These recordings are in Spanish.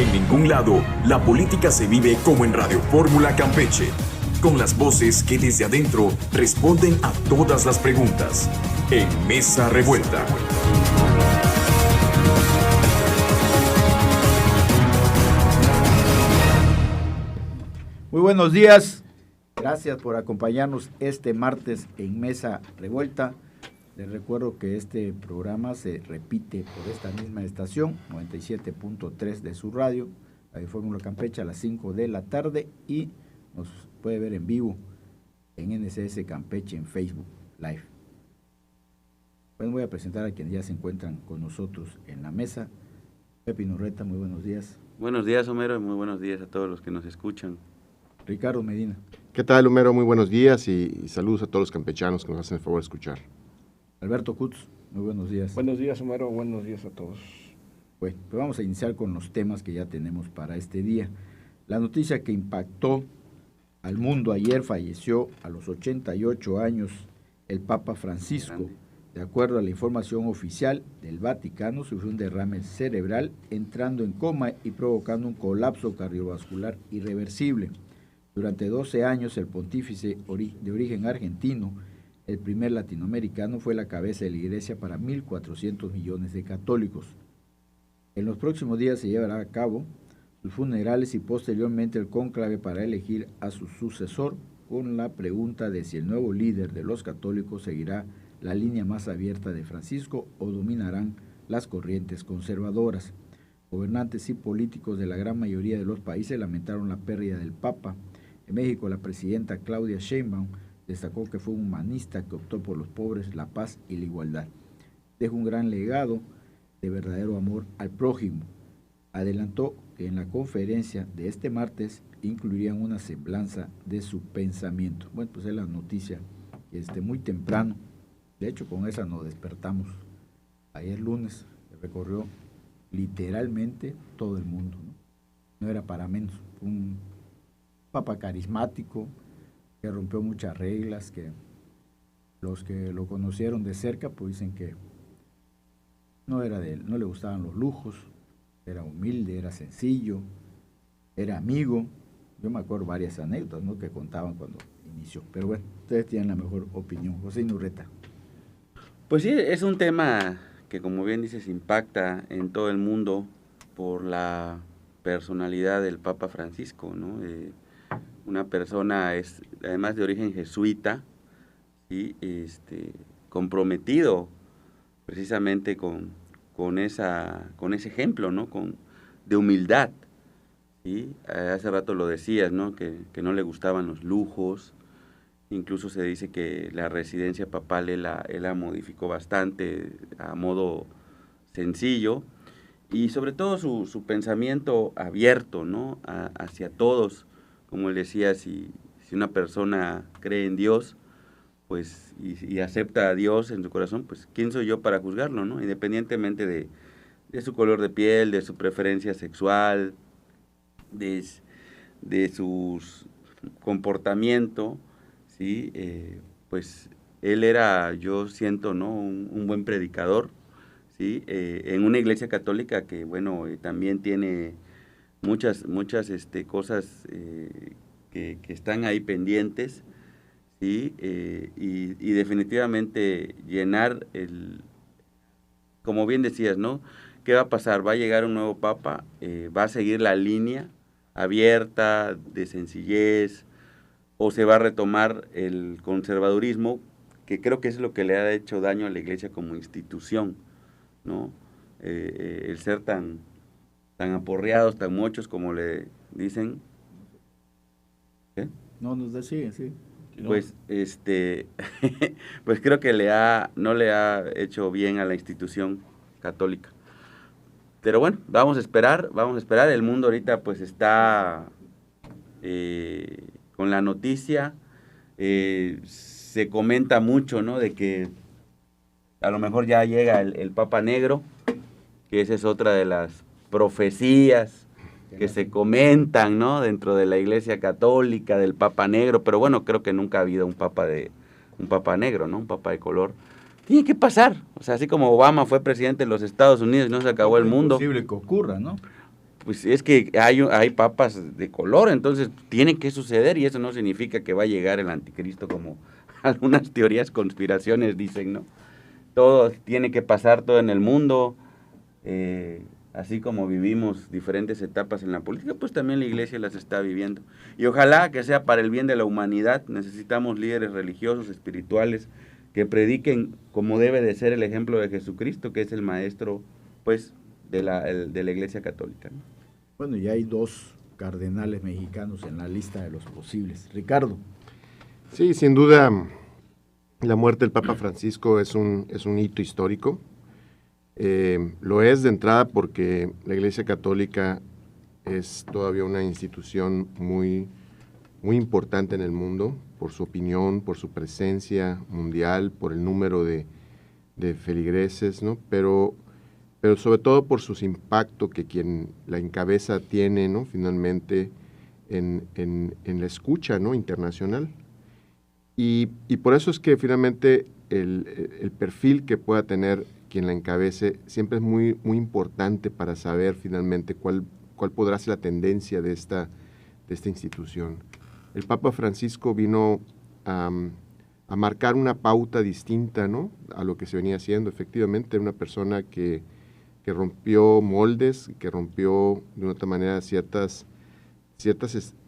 En ningún lado, la política se vive como en Radio Fórmula Campeche, con las voces que desde adentro responden a todas las preguntas. En Mesa Revuelta. Muy buenos días. Gracias por acompañarnos este martes en Mesa Revuelta. Les recuerdo que este programa se repite por esta misma estación, 97.3 de su radio, Radio Fórmula Campeche, a las 5 de la tarde, y nos puede ver en vivo en NCS Campeche en Facebook Live. Bueno, voy a presentar a quienes ya se encuentran con nosotros en la mesa. Pepe Norreta, muy buenos días. Buenos días, Homero, y muy buenos días a todos los que nos escuchan. Ricardo Medina. ¿Qué tal, Homero? Muy buenos días y saludos a todos los campechanos que nos hacen el favor de escuchar. Alberto Kutz, muy buenos días. Buenos días, Homero, buenos días a todos. Bueno, pues vamos a iniciar con los temas que ya tenemos para este día. La noticia que impactó al mundo ayer: falleció a los 88 años el Papa Francisco. De acuerdo a la información oficial del Vaticano, sufrió un derrame cerebral, entrando en coma y provocando un colapso cardiovascular irreversible. Durante 12 años, el pontífice de origen argentino, el primer latinoamericano, fue la cabeza de la Iglesia para 1.400 millones de católicos. En los próximos días se llevará a cabo sus funerales y posteriormente el cónclave para elegir a su sucesor, con la pregunta de si el nuevo líder de los católicos seguirá la línea más abierta de Francisco o dominarán las corrientes conservadoras. Gobernantes y políticos de la gran mayoría de los países lamentaron la pérdida del Papa. En México, la presidenta Claudia Sheinbaum destacó que fue un humanista que optó por los pobres, la paz y la igualdad. Dejó un gran legado de verdadero amor al prójimo. Adelantó que en la conferencia de este martes incluirían una semblanza de su pensamiento. Bueno, pues es la noticia que muy temprano, de hecho con esa nos despertamos. Ayer lunes recorrió literalmente todo el mundo, no era para menos. Un papa carismático, que rompió muchas reglas, que los que lo conocieron de cerca pues dicen que no le gustaban los lujos, era humilde, era sencillo, era amigo. Yo me acuerdo varias anécdotas, ¿no?, que contaban cuando inició, pero bueno, ustedes tienen la mejor opinión. José Inurreta. Pues sí, es un tema que, como bien dices, impacta en todo el mundo por la personalidad del Papa Francisco, ¿no? Una persona, además de origen jesuita, ¿sí? Comprometido precisamente con ese ejemplo, ¿no?, de humildad, ¿sí? Hace rato lo decías, ¿no?, que no le gustaban los lujos. Incluso se dice que la residencia papal él la modificó bastante a modo sencillo, y sobre todo su pensamiento abierto, ¿no?, hacia todos. Como él decía, si una persona cree en Dios, pues y acepta a Dios en su corazón, pues ¿quién soy yo para juzgarlo, no? Independientemente de su color de piel, de su preferencia sexual, de su comportamiento, ¿sí? Pues él era, yo siento, ¿no?, un buen predicador, ¿sí? En una iglesia católica que, bueno, también tiene muchas cosas que están ahí pendientes, ¿sí? Y definitivamente llenar como bien decías, ¿no?, ¿qué va a pasar? Va a llegar un nuevo papa, va a seguir la línea abierta de sencillez, o se va a retomar el conservadurismo, que creo que es lo que le ha hecho daño a la iglesia como institución, ¿no? El ser tan aporreados, tan muchos, como le dicen. ¿Qué? No, nos decía, sí. Pues, pues creo que no le ha hecho bien a la institución católica. Pero bueno, vamos a esperar. El mundo ahorita pues está con la noticia. Se comenta mucho, ¿no?, de que a lo mejor ya llega el Papa Negro, que esa es otra de las profecías que se comentan, ¿no?, dentro de la Iglesia Católica, del Papa Negro. Pero bueno, creo que nunca ha habido un Papa negro, ¿no?, un Papa de color. Tiene que pasar. O sea, así como Obama fue presidente de los Estados Unidos y no se acabó el mundo. Es posible que ocurra, ¿no? pues es que hay papas de color, entonces tiene que suceder, y eso no significa que va a llegar el anticristo como algunas teorías conspiraciones dicen, ¿no? Todo tiene que pasar, todo en el mundo, así como vivimos diferentes etapas en la política, pues también la iglesia las está viviendo. Y ojalá que sea para el bien de la humanidad. Necesitamos líderes religiosos, espirituales, que prediquen como debe de ser el ejemplo de Jesucristo, que es el maestro, pues, de la iglesia católica, ¿no? Bueno, ya hay 2 cardenales mexicanos en la lista de los posibles. Ricardo. Sí, sin duda, la muerte del Papa Francisco es un hito histórico. Lo es de entrada porque la Iglesia Católica es todavía una institución muy, muy importante en el mundo, por su opinión, por su presencia mundial, por el número de feligreses, ¿no? Pero sobre todo por su impacto que quien la encabeza tiene, ¿no? Finalmente en la escucha, ¿no? Internacional. Y por eso es que finalmente el perfil que pueda tener quien la encabece siempre es muy, muy importante para saber finalmente cuál podrá ser la tendencia de esta institución. El Papa Francisco vino a marcar una pauta distinta, ¿no? A lo que se venía haciendo. Efectivamente, era una persona que rompió moldes, que rompió de una otra manera ciertas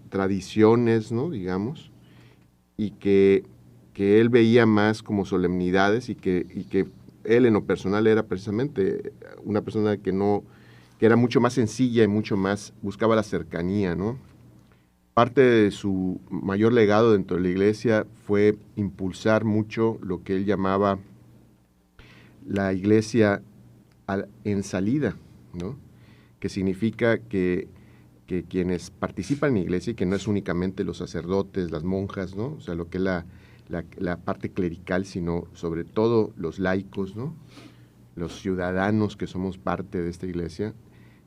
tradiciones, ¿no? Digamos, y que él veía más como solemnidades y que él en lo personal era precisamente una persona que era mucho más sencilla y mucho más buscaba la cercanía, ¿no? Parte de su mayor legado dentro de la iglesia fue impulsar mucho lo que él llamaba la iglesia en salida, ¿no? Que significa que quienes participan en la iglesia, y que no es únicamente los sacerdotes, las monjas, ¿no? O sea, lo que es la parte clerical, sino sobre todo los laicos, ¿no? Los ciudadanos que somos parte de esta iglesia,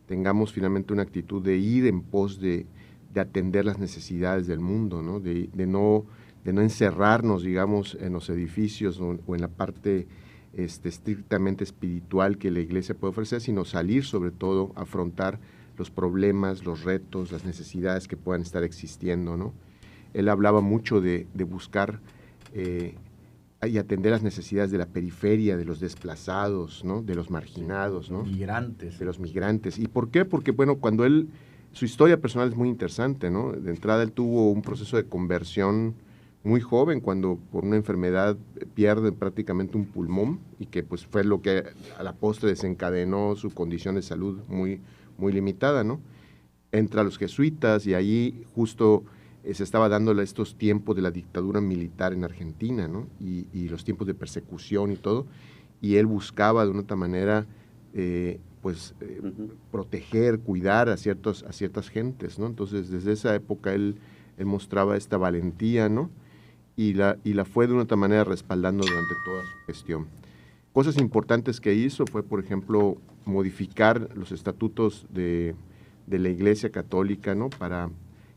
tengamos finalmente una actitud de ir en pos de atender las necesidades del mundo, ¿no? De no encerrarnos, digamos, en los edificios o en la parte estrictamente espiritual que la iglesia puede ofrecer, sino salir sobre todo a afrontar los problemas, los retos, las necesidades que puedan estar existiendo, ¿no? Él hablaba mucho de buscar y atender las necesidades de la periferia, de los desplazados, ¿no? De los marginados, ¿no? Migrantes. De los migrantes. ¿Y por qué? Porque, bueno, cuando su historia personal es muy interesante, ¿no? De entrada él tuvo un proceso de conversión muy joven, cuando por una enfermedad pierde prácticamente un pulmón, y que pues fue lo que a la postre desencadenó su condición de salud muy, muy limitada, ¿no? Entra a los jesuitas, y allí justo se estaba dando estos tiempos de la dictadura militar en Argentina, ¿no? Y los tiempos de persecución y todo, y él buscaba de una otra manera proteger, cuidar a ciertas gentes, ¿no? Entonces desde esa época él mostraba esta valentía, ¿no? Y la fue de una otra manera respaldando durante toda su gestión. Cosas importantes que hizo fue, por ejemplo, modificar los estatutos de la Iglesia Católica, ¿no? Para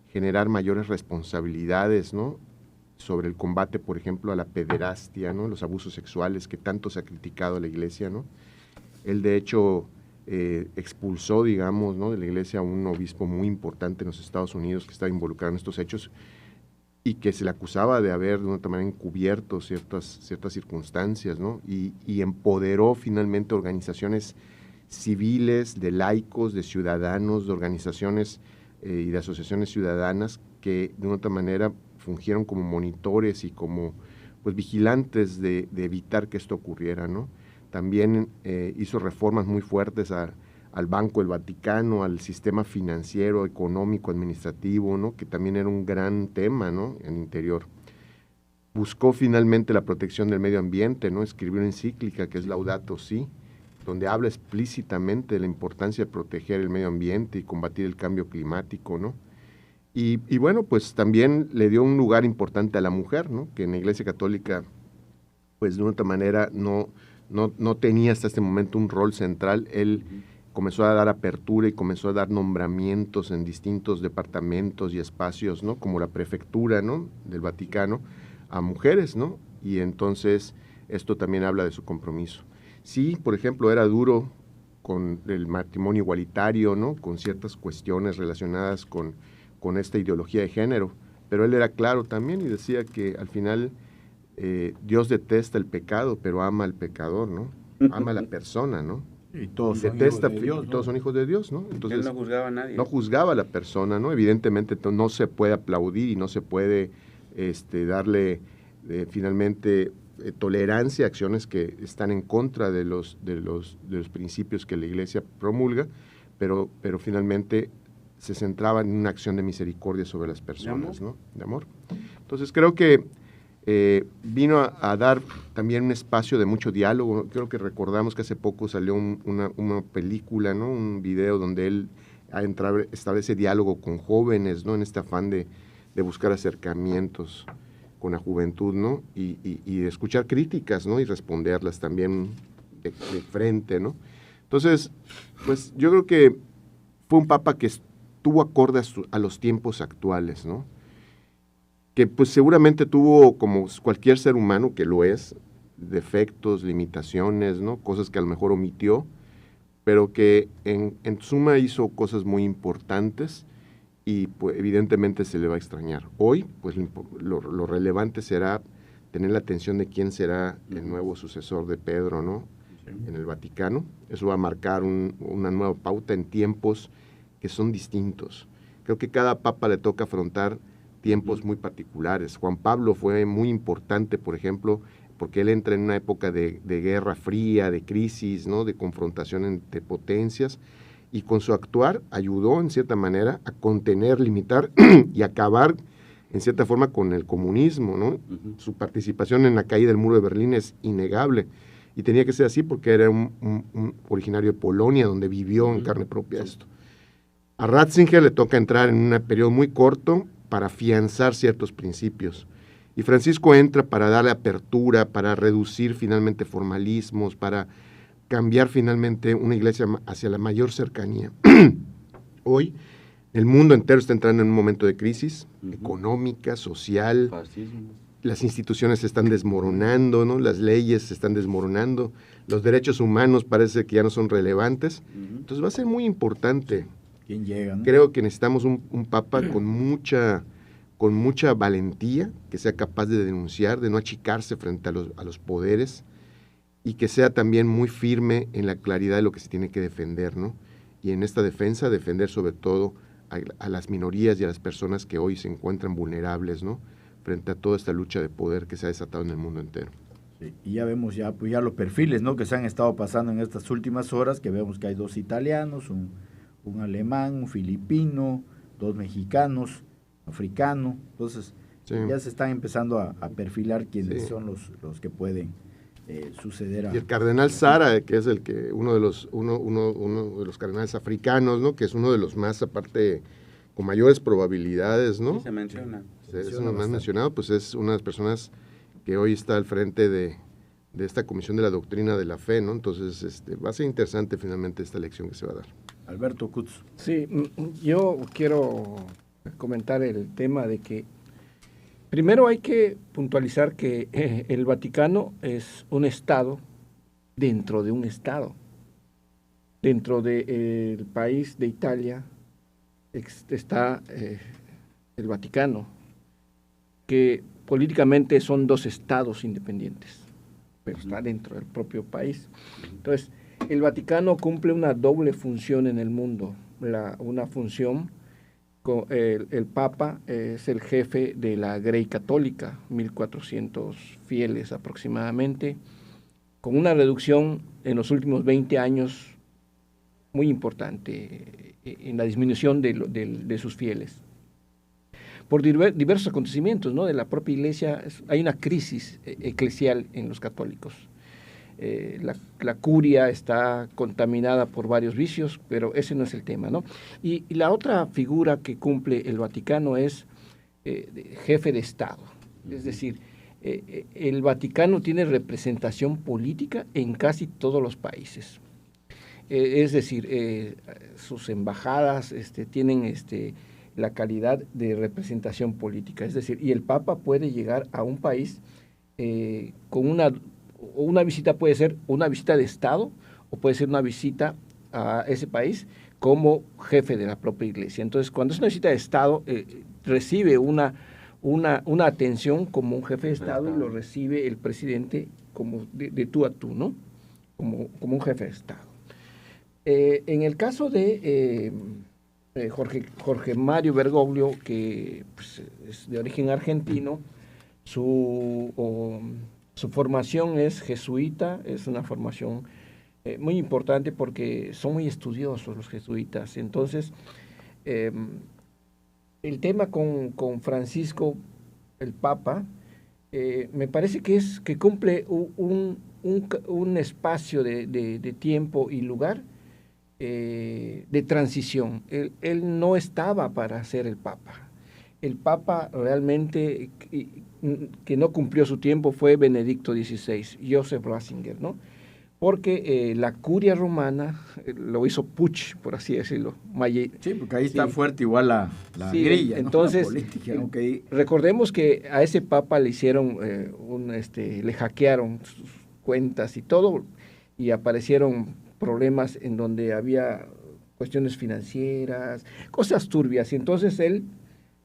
generar mayores responsabilidades, ¿no? Sobre el combate, por ejemplo, a la pederastia, ¿no? Los abusos sexuales que tanto se ha criticado a la Iglesia, ¿no? Él, de hecho, expulsó, digamos, ¿no? De la Iglesia a un obispo muy importante en los Estados Unidos que estaba involucrado en estos hechos y que se le acusaba de haber, de una manera, encubierto ciertas circunstancias, ¿no? Y empoderó finalmente organizaciones civiles, de laicos, de ciudadanos, de organizaciones y de asociaciones ciudadanas que de una otra manera fungieron como monitores y como pues vigilantes de evitar que esto ocurriera, ¿no? También hizo reformas muy fuertes al Banco del Vaticano, al sistema financiero, económico, administrativo, ¿no? Que también era un gran tema, ¿no? En el interior. Buscó finalmente la protección del medio ambiente, ¿no? Escribió una encíclica que es Laudato Si, donde habla explícitamente de la importancia de proteger el medio ambiente y combatir el cambio climático, ¿no? Y bueno, pues también le dio un lugar importante a la mujer, ¿no? Que en la Iglesia Católica, pues de una otra manera no tenía hasta este momento un rol central. Él comenzó a dar apertura y comenzó a dar nombramientos en distintos departamentos y espacios, ¿no? Como la prefectura, ¿no? Del Vaticano, a mujeres, ¿no? Y entonces esto también habla de su compromiso. Sí, por ejemplo, era duro el matrimonio igualitario, ¿no? Con ciertas cuestiones relacionadas con esta ideología de género. Pero él era claro también y decía que al final Dios detesta el pecado, pero ama al pecador, ¿no? Ama a la persona, ¿no? Y todos Detesta, son hijos de Dios, y ¿no? todos son hijos de Dios, ¿no? Entonces, Él no juzgaba a nadie. no juzgaba a la persona, ¿no? Evidentemente no se puede aplaudir y no se puede darle finalmente tolerancia a acciones que están en contra de los principios que la Iglesia promulga, pero finalmente se centraba en una acción de misericordia sobre las personas, ¿no? De amor. Entonces creo que vino a dar también un espacio de mucho diálogo. Creo que recordamos que hace poco salió una película, ¿no? Un video donde él establece diálogo con jóvenes, ¿no? En este afán de buscar acercamientos con la juventud, ¿no? Y de escuchar críticas, ¿no? Y responderlas también de frente, ¿no? Entonces, pues yo creo que fue un papa que estuvo acorde a los tiempos actuales, ¿no? Que pues seguramente tuvo, como cualquier ser humano que lo es, defectos, limitaciones, ¿no? Cosas que a lo mejor omitió, pero que en suma hizo cosas muy importantes y pues evidentemente se le va a extrañar. Hoy, pues lo relevante será tener la atención de quién será el nuevo sucesor de Pedro, ¿no? En el Vaticano. Eso va a marcar una nueva pauta en tiempos que son distintos. Creo que cada papa le toca afrontar tiempos muy particulares. Juan Pablo fue muy importante, por ejemplo, porque él entra en una época de guerra fría, de crisis, ¿no? De confrontación entre potencias, y con su actuar ayudó, en cierta manera, a contener, limitar y acabar, en cierta forma, con el comunismo, ¿no? Su participación en la caída del muro de Berlín es innegable, y tenía que ser así porque era un originario de Polonia, donde vivió en carne propia esto. A Ratzinger le toca entrar en un periodo muy corto para afianzar ciertos principios. Y Francisco entra para darle apertura, para reducir finalmente formalismos, para cambiar finalmente una iglesia hacia la mayor cercanía. Hoy el mundo entero está entrando en un momento de crisis económica, social. Fascismo. Las instituciones se están desmoronando, ¿no? Las leyes se están desmoronando, los derechos humanos parece que ya no son relevantes. Entonces va a ser muy importante. ¿Quién llega, no? Creo que necesitamos un papa con mucha valentía, que sea capaz de denunciar, de no achicarse frente a los poderes, y que sea también muy firme en la claridad de lo que se tiene que defender, ¿no? Y en esta defensa, defender sobre todo a las minorías y a las personas que hoy se encuentran vulnerables, ¿no? Frente a toda esta lucha de poder que se ha desatado en el mundo entero. Sí, y ya vemos pues ya los perfiles, ¿no? Que se han estado pasando en estas últimas horas, que vemos que hay 2 italianos, un alemán, un filipino, 2 mexicanos, africano. Entonces Sí. ya se están empezando a perfilar quiénes Sí. son los que pueden suceder Y el cardenal Sara, que es uno de los cardenales africanos, ¿no? Que es uno de los más, aparte, con mayores probabilidades, ¿no? Sí, se menciona. Es uno más mencionado, pues es una de las personas que hoy está al frente de esta Comisión de la Doctrina de la Fe, ¿no? Entonces va a ser interesante finalmente esta elección que se va a dar. Alberto Kutz. Sí, yo quiero comentar el tema de que primero hay que puntualizar que el Vaticano es un Estado dentro de un Estado. Dentro del país de Italia está el Vaticano, que políticamente son 2 estados independientes, pero está dentro del propio país. Entonces, el Vaticano cumple una doble función en el mundo. Una función, el Papa es el jefe de la Grey Católica, 1.400 fieles aproximadamente, con una reducción en los últimos 20 años muy importante en la disminución de sus fieles. Por diversos acontecimientos, ¿no? De la propia Iglesia, hay una crisis eclesial en los católicos. La curia está contaminada por varios vicios, pero ese no es el tema, ¿no? Y la otra figura que cumple el Vaticano es jefe de Estado. Es decir, el Vaticano tiene representación política en casi todos los países. Es decir, sus embajadas tienen la calidad de representación política. Es decir, y el Papa puede llegar a un país con una visita, puede ser una visita de Estado o puede ser una visita a ese país como jefe de la propia iglesia. Entonces, cuando es una visita de Estado, recibe una atención como un jefe de Estado y lo recibe el presidente como de tú a tú, ¿no? Como un jefe de Estado. En el caso de Jorge Mario Bergoglio, que pues, es de origen argentino, su formación es jesuita, es una formación muy importante porque son muy estudiosos los jesuitas. Entonces, el tema con Francisco, el Papa, me parece que cumple un espacio de tiempo y lugar de transición. Él no estaba para ser el Papa. El Papa realmente que no cumplió su tiempo fue Benedicto XVI, Joseph Ratzinger, ¿no? Porque la curia romana lo hizo Puig, por así decirlo. Sí, porque ahí está fuerte igual la sí, grilla, entonces, ¿no? La política, ¿no? Recordemos que a ese papa le hicieron, le hackearon sus cuentas y todo, y aparecieron problemas en donde había cuestiones financieras, cosas turbias, y entonces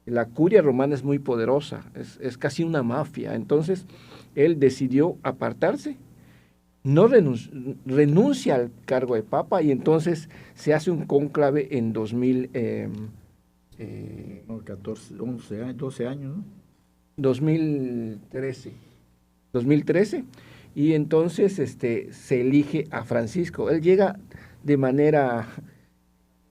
la curia romana es muy poderosa, es casi una mafia, entonces él decidió apartarse, no renuncia al cargo de papa y entonces se hace un cónclave en 12 años, ¿no? 2013, y entonces se elige a Francisco. Él llega de manera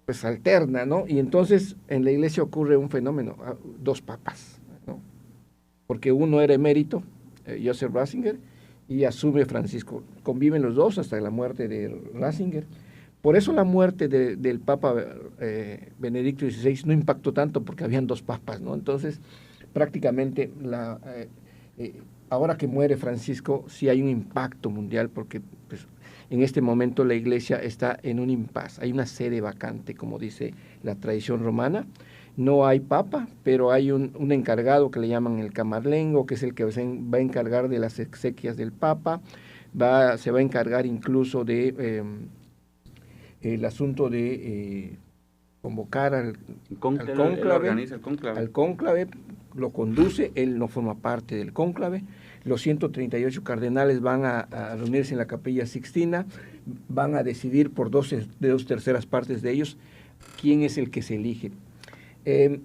pues alterna, ¿no? Y entonces en la iglesia ocurre un fenómeno, 2 papas, ¿no? Porque uno era emérito, Joseph Ratzinger, y asume Francisco. Conviven los dos hasta la muerte de Ratzinger. Por eso la muerte del Papa Benedicto XVI no impactó tanto, porque habían 2 papas, ¿no? Entonces, prácticamente, ahora que muere Francisco, sí hay un impacto mundial, porque pues, en este momento la iglesia está en un impasse. Hay una sede vacante, como dice la tradición romana. No hay papa, pero hay un encargado que le llaman el camarlengo, que es el que se va a encargar de las exequias del papa, se va a encargar incluso de el asunto de convocar al cónclave, lo conduce, él no forma parte del cónclave. Los 138 cardenales van a reunirse en la Capilla Sixtina, van a decidir por 2 terceras partes de ellos quién es el que se elige.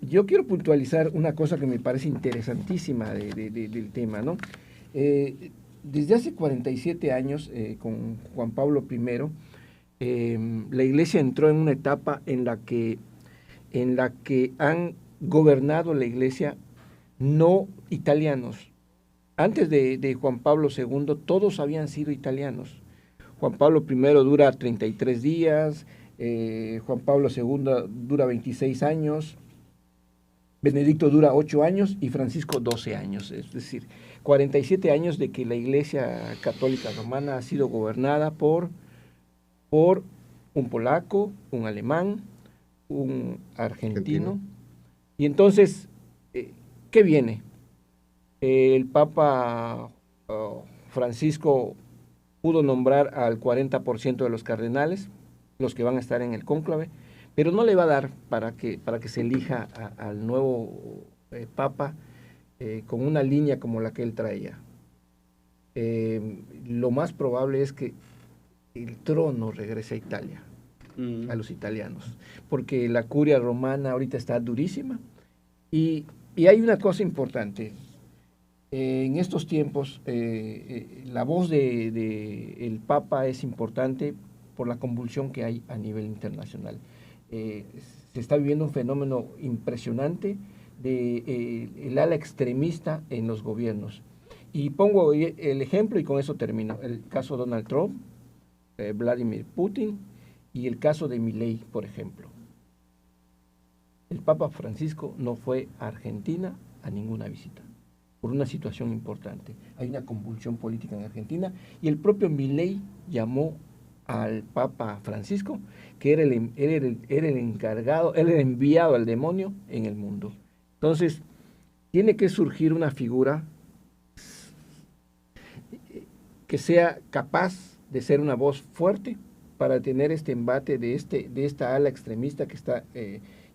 Yo quiero puntualizar una cosa que me parece interesantísima del tema, ¿no? Desde hace 47 años, con Juan Pablo I, la Iglesia entró en una etapa en la que han gobernado la Iglesia no italianos. Antes de Juan Pablo II, todos habían sido italianos. Juan Pablo I dura 33 días, Juan Pablo II dura 26 años, Benedicto dura 8 años y Francisco 12 años. Es decir, 47 años de que la Iglesia Católica Romana ha sido gobernada por un polaco, un alemán, un argentino. Y entonces, ¿qué viene? El Papa Francisco pudo nombrar al 40% de los cardenales, los que van a estar en el cónclave, pero no le va a dar para que se elija al nuevo Papa con una línea como la que él traía. Lo más probable es que el trono regrese a Italia, a los italianos, porque la curia romana ahorita está durísima. Y hay una cosa importante. En estos tiempos, la voz del Papa es importante por la convulsión que hay a nivel internacional. Se está viviendo un fenómeno impresionante del ala extremista en los gobiernos. Y pongo el ejemplo y con eso termino. El caso de Donald Trump, Vladimir Putin y el caso de Milei, por ejemplo. El Papa Francisco no fue a Argentina a ninguna visita, por una situación importante. Hay una convulsión política en Argentina y el propio Milei llamó al Papa Francisco, que era el encargado, era el enviado al demonio en el mundo. Entonces, tiene que surgir una figura que sea capaz de ser una voz fuerte para tener este embate de esta ala extremista que está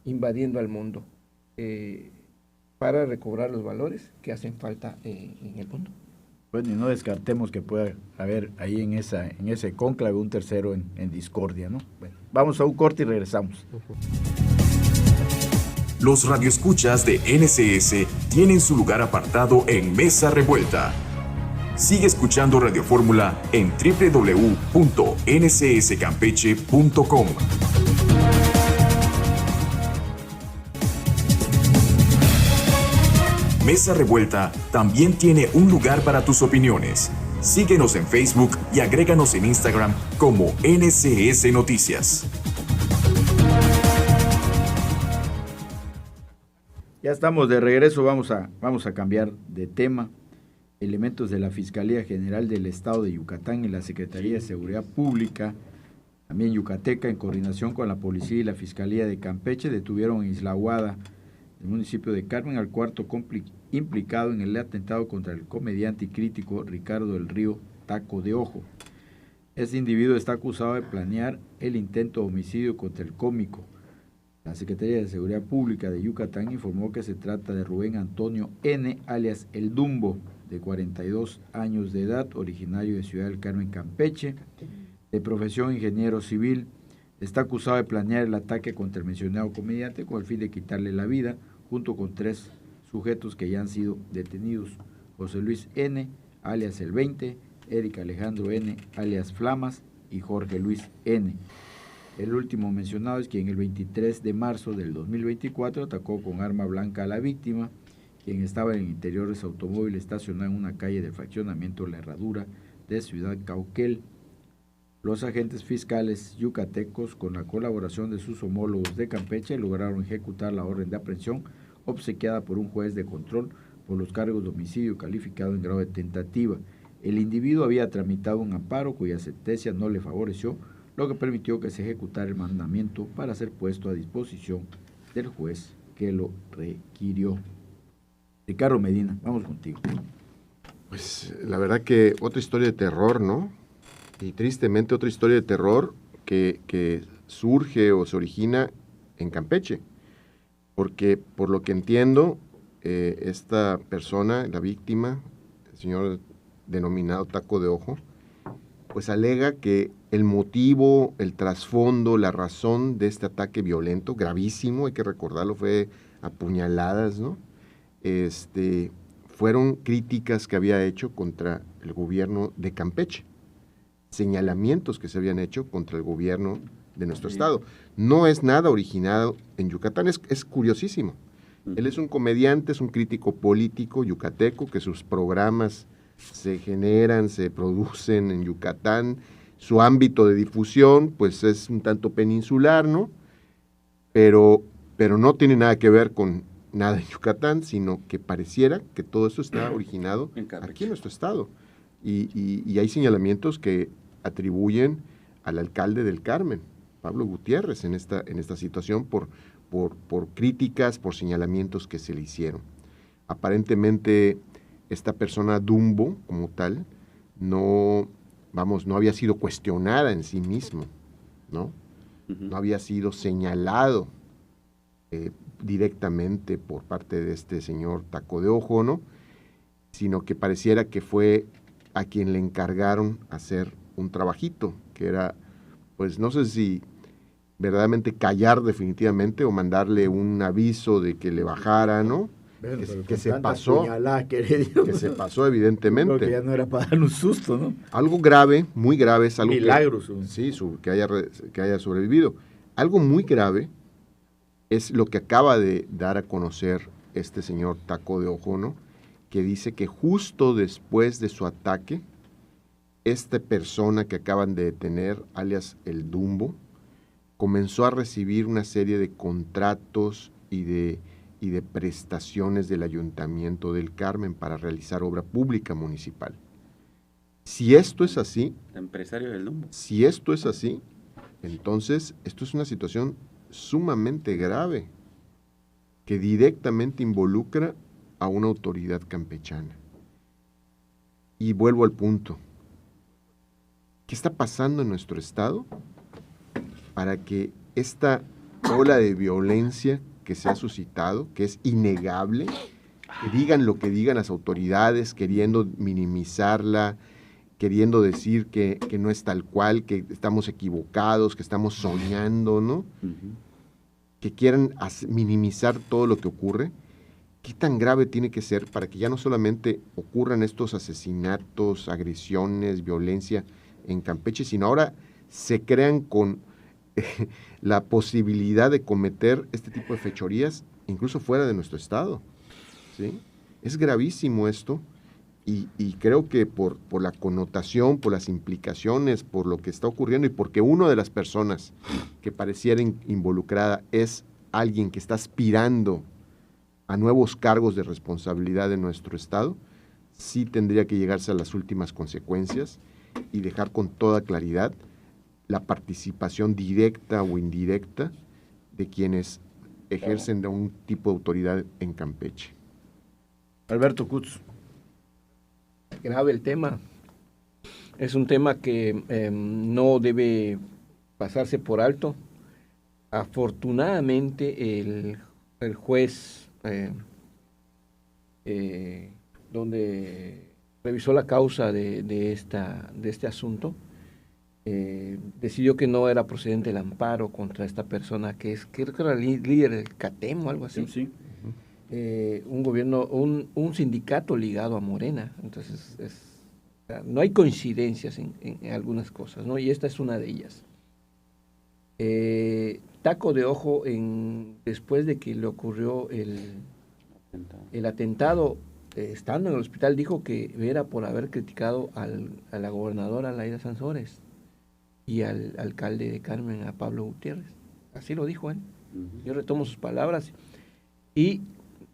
invadiendo al mundo, para recobrar los valores que hacen falta en el mundo. Bueno, y no descartemos que pueda haber ahí en ese cónclave un tercero en discordia, ¿no? Bueno, vamos a un corte y regresamos. Los radioescuchas de NCS tienen su lugar apartado en Mesa Revuelta. Sigue escuchando Radio Fórmula en www.ncscampeche.com. Mesa Revuelta también tiene un lugar para tus opiniones. Síguenos en Facebook y agréganos en Instagram como NCS Noticias. Ya estamos de regreso, vamos a cambiar de tema. Elementos de la Fiscalía General del Estado de Yucatán y la Secretaría de Seguridad Pública, también yucateca, en coordinación con la Policía y la Fiscalía de Campeche, detuvieron en Isla Aguada, el municipio de Carmen, al cuarto implicado en el atentado contra el comediante y crítico Ricardo del Río Taco de Ojo. Este individuo está acusado de planear el intento de homicidio contra el cómico. La Secretaría de Seguridad Pública de Yucatán informó que se trata de Rubén Antonio N., alias El Dumbo, de 42 años de edad, originario de Ciudad del Carmen, Campeche, de profesión ingeniero civil. Está acusado de planear el ataque contra el mencionado comediante con el fin de quitarle la vida, junto con 3 sujetos que ya han sido detenidos: José Luis N., alias El 20, Eric Alejandro N., alias Flamas, y Jorge Luis N. El último mencionado es quien el 23 de marzo del 2024 atacó con arma blanca a la víctima, quien estaba en el interior de su automóvil estacionado en una calle del fraccionamiento La Herradura de Ciudad Cauquel. Los agentes fiscales yucatecos, con la colaboración de sus homólogos de Campeche, lograron ejecutar la orden de aprehensión obsequiada por un juez de control por los cargos de homicidio calificado en grado de tentativa. El individuo había tramitado un amparo cuya sentencia no le favoreció, lo que permitió que se ejecutara el mandamiento para ser puesto a disposición del juez que lo requirió. Ricardo Medina, vamos contigo. Pues la verdad que otra historia de terror, ¿no? Y tristemente otra historia de terror que surge o se origina en Campeche. Porque por lo que entiendo, esta persona, la víctima, el señor denominado Taco de Ojo, pues alega que el motivo, el trasfondo, la razón de este ataque violento, gravísimo, hay que recordarlo, fue a puñaladas, ¿no? Fueron críticas que había hecho contra el gobierno de Campeche, señalamientos que se habían hecho contra el gobierno de nuestro estado. No es nada originado en Yucatán, es curiosísimo. Él es un comediante, es un crítico político yucateco, que sus programas se generan, se producen en Yucatán. Su ámbito de difusión, pues, es un tanto peninsular, ¿no? Pero no tiene nada que ver con nada en Yucatán, sino que pareciera que todo eso está originado aquí en nuestro estado. Y hay señalamientos que atribuyen al alcalde del Carmen, Pablo Gutiérrez, en esta situación por críticas, por señalamientos que se le hicieron. Aparentemente, esta persona Dumbo, como tal, no había sido cuestionada en sí mismo, ¿no? No había sido señalado directamente por parte de este señor Taco de Ojo, ¿no? Sino que pareciera que fue a quien le encargaron hacer un trabajito, que era, pues no sé si verdaderamente callar definitivamente o mandarle un aviso de que le bajara, ¿no? Bueno, que se pasó, que se pasó evidentemente. Creo que ya no era para dar un susto, ¿no? Algo grave, muy grave, es algo Milagros. que haya sobrevivido. Algo muy grave es lo que acaba de dar a conocer este señor Taco de Ojo, ¿no? Que dice que justo después de su ataque, esta persona que acaban de detener, alias El Dumbo, comenzó a recibir una serie de contratos y de prestaciones del Ayuntamiento del Carmen para realizar obra pública municipal. Si esto es así, empresario del Dumbo. Si esto es así, entonces esto es una situación sumamente grave que directamente involucra a una autoridad campechana. Y vuelvo al punto. ¿Qué está pasando en nuestro estado? para que esta ola de violencia que se ha suscitado, que es innegable, que digan lo que digan las autoridades, queriendo minimizarla, queriendo decir que no es tal cual, que estamos equivocados, que estamos soñando, ¿no? Que quieran minimizar todo lo que ocurre. ¿Qué tan grave tiene que ser para que ya no solamente ocurran estos asesinatos, agresiones, violencia en Campeche, sino ahora se crean con la posibilidad de cometer este tipo de fechorías incluso fuera de nuestro estado? ¿Sí? Es gravísimo esto y creo que por la connotación, por las implicaciones, por lo que está ocurriendo y porque una de las personas que pareciera involucrada es alguien que está aspirando a nuevos cargos de responsabilidad en nuestro estado, sí tendría que llegarse a las últimas consecuencias y dejar con toda claridad la participación directa o indirecta de quienes ejercen de un tipo de autoridad en Campeche. Alberto Kutz. Grave el tema. Es un tema que no debe pasarse por alto. Afortunadamente el juez donde revisó la causa de este asunto, decidió que no era procedente el amparo contra esta persona que creo que era líder del CATEM o algo así. Sí. Un gobierno, un sindicato ligado a Morena. Entonces, no hay coincidencias en algunas cosas, ¿no? Y esta es una de ellas. Taco de ojo después de que le ocurrió el atentado, estando en el hospital, dijo que era por haber criticado a la gobernadora Laida Sansores y al alcalde de Carmen, a Pablo Gutiérrez. Así lo dijo él. Yo retomo sus palabras y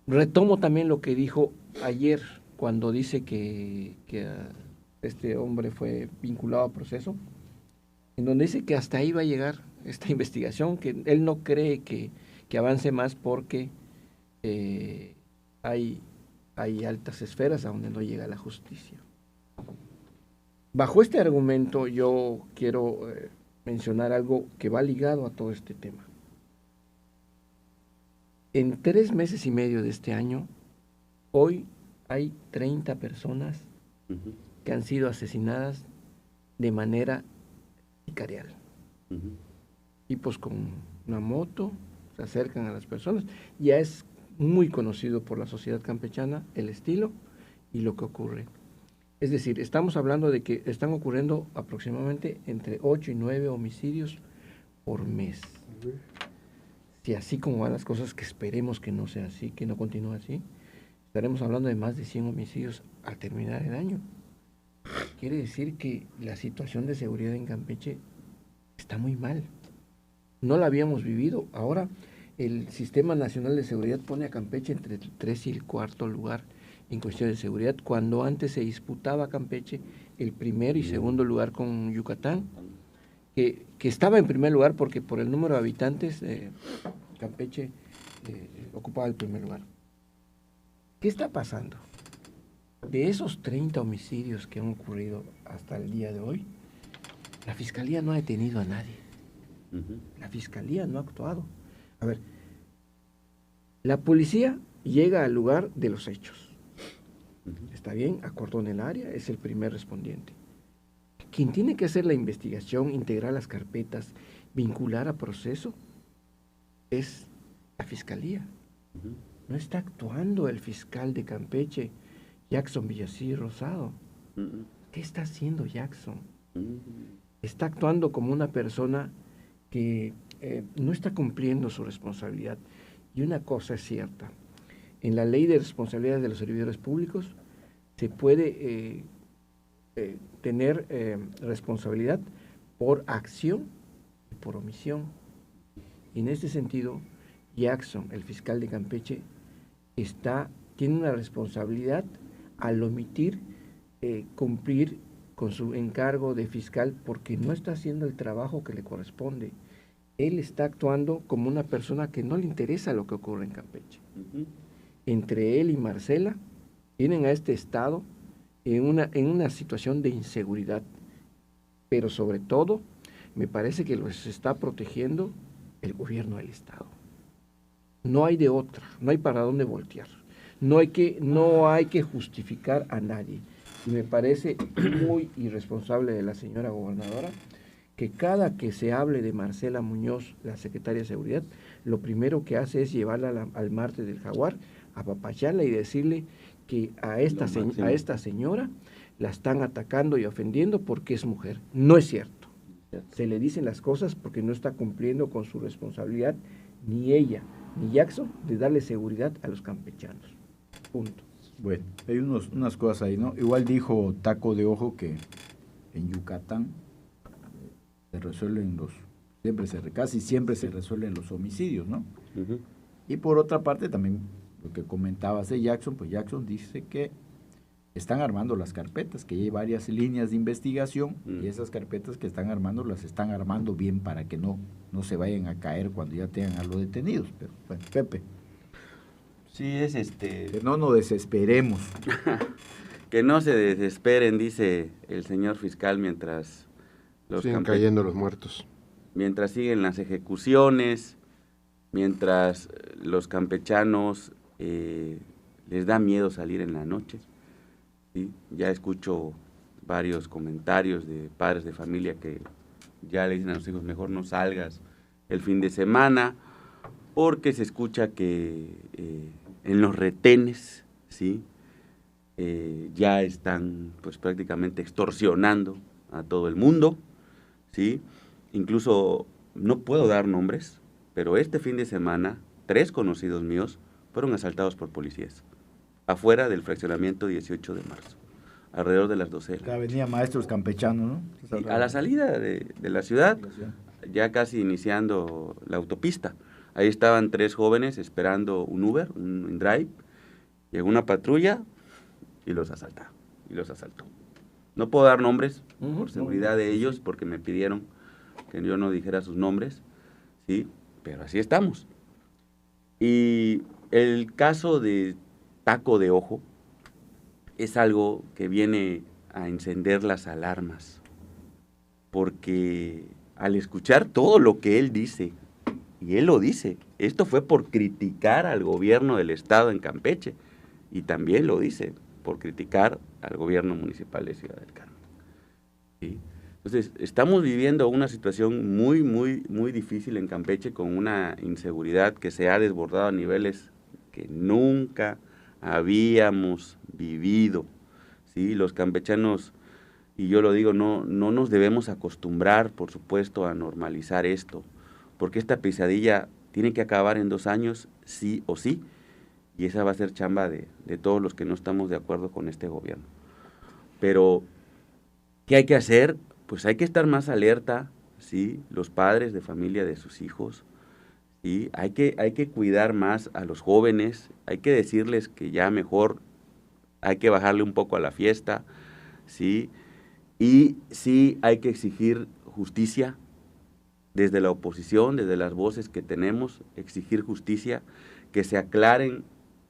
retomo también lo que dijo ayer cuando dice que este hombre fue vinculado a proceso, en donde dice que hasta ahí va a llegar esta investigación, que él no cree que avance más porque hay altas esferas a donde no llega la justicia. Bajo este argumento yo quiero mencionar algo que va ligado a todo este tema. En 3 meses y medio de este año, hoy hay 30 personas que han sido asesinadas de manera sicarial. Tipos con una moto se acercan a las personas. Ya es muy conocido por la sociedad campechana el estilo y lo que ocurre. Es decir, estamos hablando de que están ocurriendo aproximadamente entre 8 y 9 homicidios por mes. Si así como van las cosas, que esperemos que no sea así, que no continúe así, estaremos hablando de más de 100 homicidios al terminar el año. Quiere decir que la situación de seguridad en Campeche está muy mal. No la habíamos vivido. Ahora el Sistema Nacional de Seguridad pone a Campeche entre el 3 y el 4 lugar en cuestión de seguridad, cuando antes se disputaba Campeche el primero y segundo lugar con Yucatán, que estaba en primer lugar porque por el número de habitantes Campeche ocupaba el primer lugar. ¿Qué está pasando? De esos 30 homicidios que han ocurrido hasta el día de hoy, la Fiscalía no ha detenido a nadie. La Fiscalía no ha actuado. A ver, la policía llega al lugar de los hechos. Está bien, acordona el área, es el primer respondiente. Quien tiene que hacer la investigación, integrar las carpetas, vincular a proceso, es la Fiscalía. No está actuando el fiscal de Campeche, Jackson Villasí Rosado. ¿Qué está haciendo Jackson? Está actuando como una persona que no está cumpliendo su responsabilidad. Y una cosa es cierta, en la ley de responsabilidades de los servidores públicos se puede tener responsabilidad por acción y por omisión. Y en este sentido, Jackson, el fiscal de Campeche, tiene una responsabilidad al omitir cumplir con su encargo de fiscal porque no está haciendo el trabajo que le corresponde. Él está actuando como una persona que no le interesa lo que ocurre en Campeche. Entre él y Marcela vienen a este estado en una situación de inseguridad, pero sobre todo me parece que los está protegiendo el gobierno del Estado. No hay de otra, no hay para dónde voltear. No hay que justificar a nadie. Y me parece muy irresponsable de la señora gobernadora que cada que se hable de Marcela Muñoz, la secretaria de Seguridad, lo primero que hace es llevarla al Marte del Jaguar, apapacharla y decirle que a esta señora la están atacando y ofendiendo porque es mujer. No es cierto. Se le dicen las cosas porque no está cumpliendo con su responsabilidad, ni ella, ni Jackson, de darle seguridad a los campechanos. Punto. Bueno, hay unas cosas ahí, ¿no? Igual dijo Taco de Ojo que en Yucatán se resuelven casi siempre se resuelven los homicidios, ¿no? Uh-huh. Y por otra parte también lo que comentabas de Jackson, pues Jackson dice que están armando las carpetas, que hay varias líneas de investigación y esas carpetas que están armando las están armando bien para que no se vayan a caer cuando ya tengan a los detenidos. Pero bueno, Pepe. Sí, es Que no nos desesperemos. Que no se desesperen, dice el señor fiscal, mientras siguen cayendo los muertos. Mientras siguen las ejecuciones, mientras los campechanos les da miedo salir en la noche. ¿Sí? Ya escucho varios comentarios de padres de familia que ya le dicen a los hijos, mejor no salgas el fin de semana, porque se escucha que en los retenes, ¿sí? Ya están pues prácticamente extorsionando a todo el mundo, ¿sí? Incluso no puedo dar nombres, pero este fin de semana 3 conocidos míos fueron asaltados por policías afuera del fraccionamiento 18 de marzo, alrededor de las 12 de la Acá noche. venía maestros campechanos, ¿no? Sí, a la salida de la ciudad, ya casi iniciando la autopista. Ahí estaban 3 jóvenes esperando un Uber, un Drive. Llegó una patrulla y los asaltó. No puedo dar nombres por seguridad de ellos, porque me pidieron que yo no dijera sus nombres, ¿sí? Pero así estamos. Y el caso de Taco de Ojo es algo que viene a encender las alarmas, porque al escuchar todo lo que él dice, y él lo dice, esto fue por criticar al gobierno del estado en Campeche, y también lo dice por criticar al gobierno municipal de Ciudad del Carmen. ¿Sí? Entonces, estamos viviendo una situación muy, muy, muy difícil en Campeche, con una inseguridad que se ha desbordado a niveles que nunca habíamos vivido. ¿Sí? Los campechanos, y yo lo digo, no nos debemos acostumbrar, por supuesto, a normalizar esto, porque esta pesadilla tiene que acabar en 2 años, sí o sí, y esa va a ser chamba de todos los que no estamos de acuerdo con este gobierno. Pero, ¿qué hay que hacer? Pues hay que estar más alerta, ¿sí? Los padres de familia de sus hijos, ¿sí? Hay que cuidar más a los jóvenes, hay que decirles que ya mejor hay que bajarle un poco a la fiesta, ¿sí? Y sí hay que exigir justicia desde la oposición, desde las voces que tenemos, exigir justicia, que se aclaren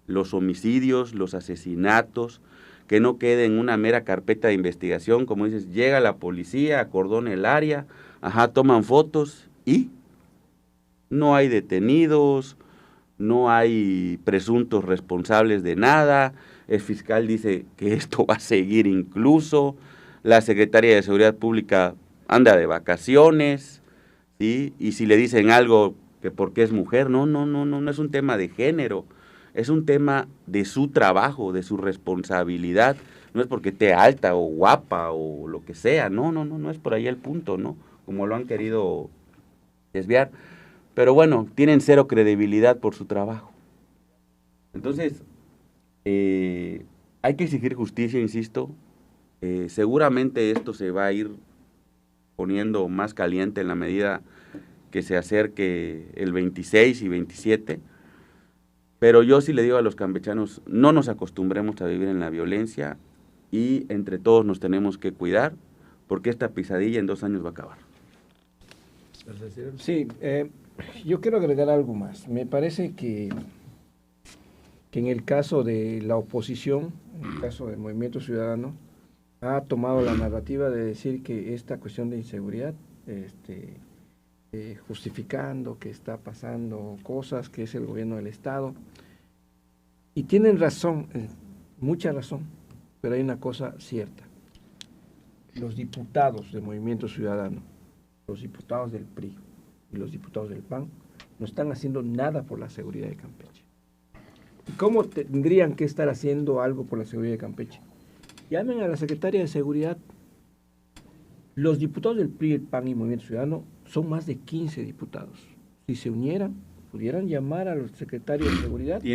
los homicidios, los asesinatos, que no quede en una mera carpeta de investigación, como dices, llega la policía, acordona el área, toman fotos y no hay detenidos, no hay presuntos responsables de nada, el fiscal dice que esto va a seguir incluso, la secretaria de Seguridad Pública anda de vacaciones, ¿sí? Y si le dicen algo que porque es mujer, no es un tema de género, es un tema de su trabajo, de su responsabilidad, no es porque esté alta o guapa o lo que sea, no es por ahí el punto, ¿no? Como lo han querido desviar, pero bueno, tienen 0 credibilidad por su trabajo. Entonces, hay que exigir justicia, insisto, seguramente esto se va a ir poniendo más caliente en la medida que se acerque el 26 y 27, pero yo sí le digo a los campechanos, no nos acostumbremos a vivir en la violencia y entre todos nos tenemos que cuidar, porque esta pesadilla en 2 años va a acabar. Sí, yo quiero agregar algo más. Me parece que en el caso de la oposición, en el caso del Movimiento Ciudadano, ha tomado la narrativa de decir que esta cuestión de inseguridad justificando que está pasando cosas, que es el gobierno del Estado. Y tienen razón, mucha razón, pero hay una cosa cierta. Los diputados del Movimiento Ciudadano, los diputados del PRI y los diputados del PAN no están haciendo nada por la seguridad de Campeche. ¿Y cómo tendrían que estar haciendo algo por la seguridad de Campeche? Llamen a la secretaria de Seguridad. Los diputados del PRI, el PAN y Movimiento Ciudadano son más de 15 diputados. Si se unieran, pudieran llamar a los secretarios de Seguridad y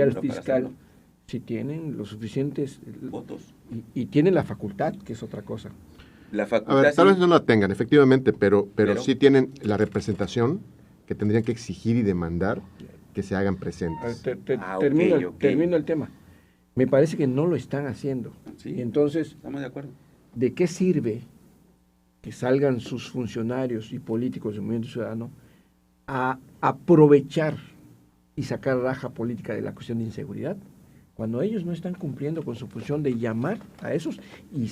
al fiscal. Si tienen los suficientes votos. Y tienen la facultad, que es otra cosa. La facultad, a ver, tal sí. vez no la tengan, efectivamente, pero sí tienen la representación que tendrían que exigir y demandar que se hagan presentes. Termino el tema. Me parece que no lo están haciendo. Sí, y entonces, estamos de acuerdo. ¿de qué sirve que salgan sus funcionarios y políticos del Movimiento Ciudadano a aprovechar y sacar raja política de la cuestión de inseguridad, cuando ellos no están cumpliendo con su función de llamar a esos y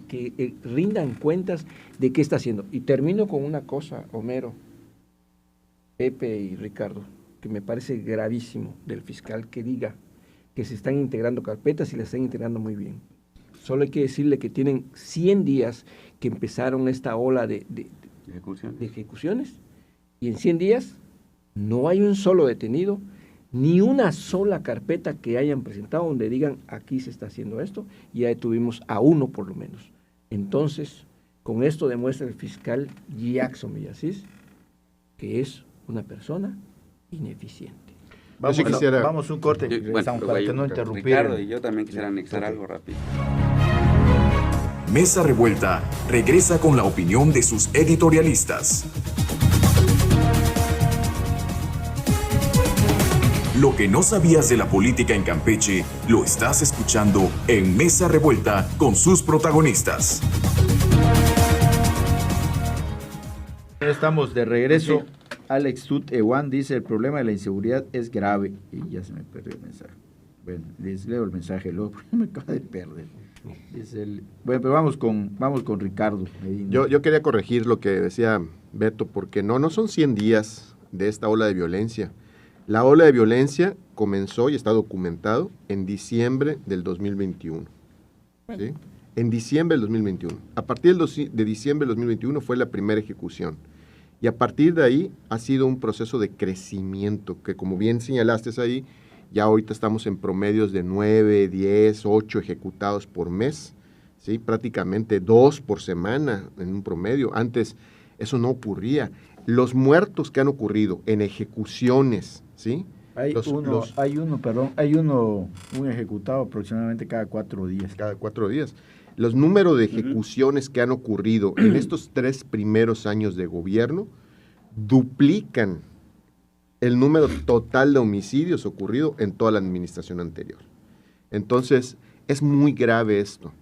que rindan cuentas de qué está haciendo? Y termino con una cosa, Homero, Pepe y Ricardo, que me parece gravísimo del fiscal que diga que se están integrando carpetas y las están integrando muy bien. Solo hay que decirle que tienen 100 días que empezaron esta ola de ejecuciones, y en 100 días no hay un solo detenido, ni una sola carpeta que hayan presentado donde digan aquí se está haciendo esto, y ya detuvimos a uno por lo menos. Entonces, con esto demuestra el fiscal Jackson Villasís que es una persona ineficiente. Vamos un corte, para que no interrumpieran. Ricardo y yo también quisiera anexar algo rápido. Mesa Revuelta regresa con la opinión de sus editorialistas. Lo que no sabías de la política en Campeche lo estás escuchando en Mesa Revuelta con sus protagonistas. Estamos de regreso. Alex Tut Ewan dice: el problema de la inseguridad es grave. Y ya se me perdió el mensaje. Bueno, les leo el mensaje luego, porque me acaba de perder. Bueno, pero vamos con Ricardo Medina. Yo quería corregir lo que decía Beto, porque no son 100 días de esta ola de violencia. La ola de violencia comenzó y está documentado en diciembre del 2021. ¿Sí? En diciembre del 2021. A partir de diciembre del 2021 fue la primera ejecución. Y a partir de ahí ha sido un proceso de crecimiento, que como bien señalaste ahí, ya ahorita estamos en promedios de 9, 10, 8 ejecutados por mes, ¿sí? Prácticamente 2 por semana en un promedio. Antes eso no ocurría. Los muertos que han ocurrido en ejecuciones, ¿sí? Hay uno ejecutado aproximadamente cada 4 días. Cada 4 días. Los números de ejecuciones que han ocurrido en estos 3 primeros años de gobierno duplican el número total de homicidios ocurrido en toda la administración anterior. Entonces, es muy grave esto.